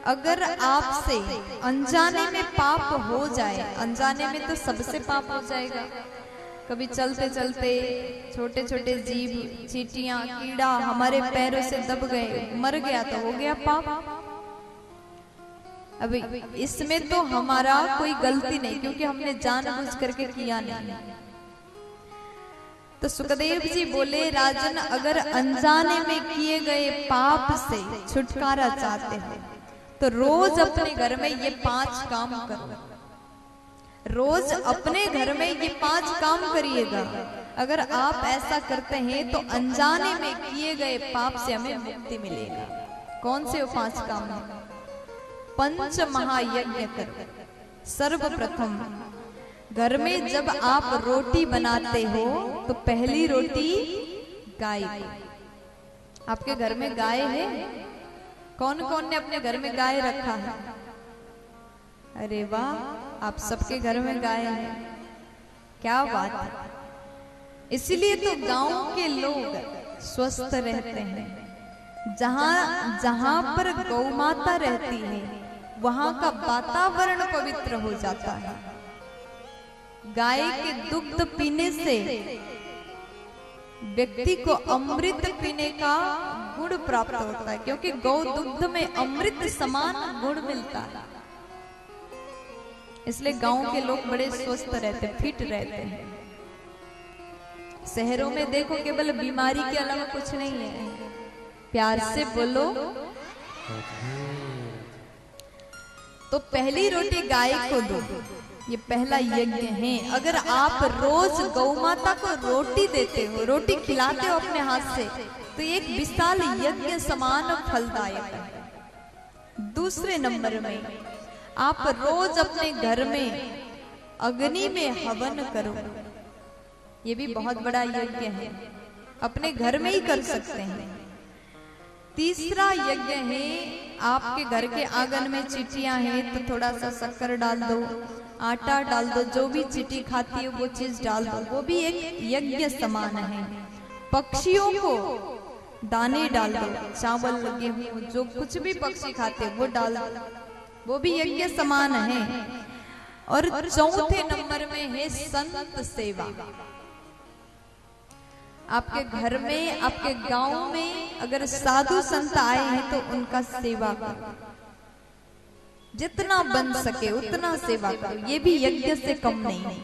अगर आपसे अनजाने में पाप हो जाए, अनजाने में तो सबसे पाप हो जाएगा, कभी चलते चलते छोटे छोटे जीव, चींटियां, कीड़ा हमारे पैरों से दब गए, मर गया तो हो गया पाप। अभी इसमें तो हमारा कोई गलती नहीं, क्योंकि हमने जानबूझ करके किया नहीं। तो सुखदेव जी बोले, राजन अगर अनजाने में किए गए पाप से छुटकारा चाहते हो तो रोज अपने घर में ये 5 काम करो। रोज अपने घर में ये 5 काम करिएगा। अगर आप ऐसा करते हैं तो अनजाने में किए गए पाप से हमें मुक्ति मिलेगा। कौन से वो 5 काम है? पंच महायज्ञ करो। सर्वप्रथम घर में जब आप रोटी बनाते हो तो पहली रोटी गाय को। आपके घर में गाय है? कौन कौन ने अपने घर में गाय रखा है? अरे वाह, आप सबके घर में गाय है, क्या बात है। इसीलिए तो गांव के लोग स्वस्थ रहते हैं। जहां जहां पर गौ माता रहती है वहां का वातावरण पवित्र हो जाता है। गाय के दुग्ध पीने से व्यक्ति को अमृत पीने का गुण प्राप्त होता है, क्योंकि गौ दुग्ध में अमृत समान गुण मिलता है। इसलिए गांव के लोग बड़े स्वस्थ रहते, फिट रहते हैं। शहरों में देखो केवल बीमारी के अलावा कुछ नहीं है। प्यार से बोलो। तो पहली रोटी गाय को दो, ये पहला यज्ञ है। अगर आप रोज गौ माता को रोटी देते हो, रोटी खिलाते हो अपने हाथ से, तो एक विशाल यज्ञ समान फलदायक है। दूसरे नंबर में आप रोज अपने घर में अग्नि में हवन करो। ये भी बहुत बड़ा यज्ञ है, अपने घर में ही कर सकते हैं। तीसरा यज्ञ है, आपके घर के आंगन में चींटियां हैं तो थोड़ा सा शक्कर डाल दो, आटा डाल दो, जो भी चींटी खाती है वो चीज डाल दो, वो भी एक यज्ञ समान है। पक्षियों को दाने डाल दो, चावल, गेहूं, जो कुछ भी पक्षी खाते वो डाल दो, वो भी यज्ञ समान है। और चौथे नंबर में है संत सेवा। आपके घर में, आपके गांव में अगर साधु संत आए हैं तो उनका सेवा करो, जितना बन सके उतना सेवा करो, ये भी यज्ञ से कम नहीं।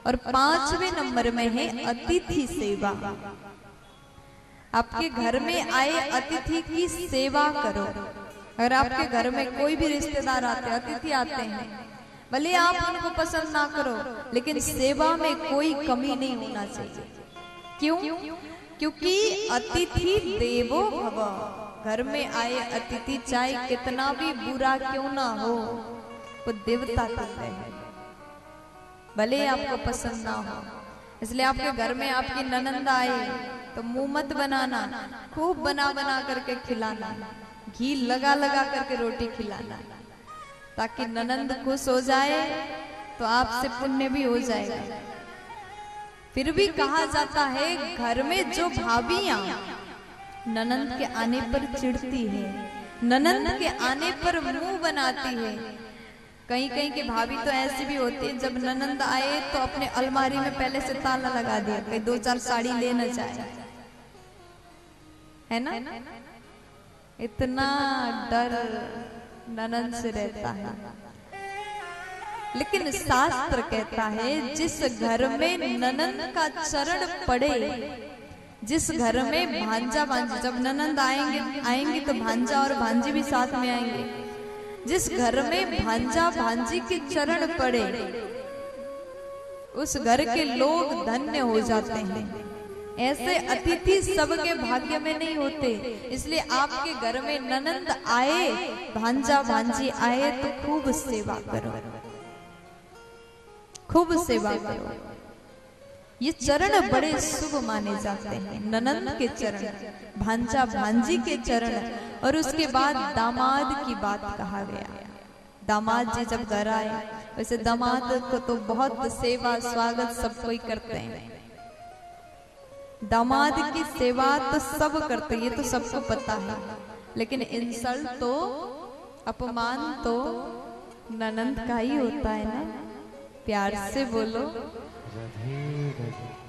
और 5वें नंबर में है अतिथि सेवा। आपके घर में आए अतिथि की सेवा करो। अगर आपके घर में कोई भी रिश्तेदार आते, अतिथि आते हैं, भले आप उनको पसंद ना करो, लेकिन सेवा में कोई कमी नहीं होना चाहिए। क्यों? क्योंकि अतिथि देवो भव। घर में आए अतिथि चाहे कितना भी बुरा क्यों ना हो, वो देवता कहते हैं, भले आपको पसंद ना हो। इसलिए आपके घर में आपकी ननंद आए तो मुंह मत बनाना, खूब बना बना करके खिलाना, घी लगा लगा करके रोटी खिलाना, ताकि ननंद खुश हो जाए तो आपसे पुण्य भी हो जाएगा। फिर भी कहा जाता है घर में जो भाभियां ननंद के आने पर चिढ़ती है, ननंद के आने पर मुंह बनाती है। कहीं कहीं के भाभी तो ऐसी भी होती है, जब ननंद आए तो अपने अलमारी में पहले से ताला लगा दिया, कहीं 2-4 साड़ी ले न जाए, है ना। इतना डर ननंद से रहता है। लेकिन शास्त्र कहता है जिस घर में ननंद का चरण पड़े, जिस घर में भांजा भांजी, जब ननंद आएंगे तो भांजा और भांजी भी साथ में आएंगे, जिस घर में भांजा भांजी के चरण पड़े उस घर के लोग धन्य हो जाते हैं। ऐसे अतिथि सबके भाग्य में नहीं होते। इसलिए आपके घर में ननंद आए, भांजा भांजी आए तो खूब सेवा करो, खूब सेवा करो। ये चरण बड़े शुभ माने जाते हैं, ननंद के चरण, भांजा भांजी के चरण। और उसके बाद दामाद की बात कहा गया। दामाद जी जब घर आए, वैसे दामाद को तो बहुत सेवा स्वागत सब कोई करते हैं, दामाद की सेवा तो सब करते हैं, ये तो सबको पता है। लेकिन इंसल्ट तो अपमान तो ननंद का ही होता है ना। प्यार से बोलो। राधे राधे।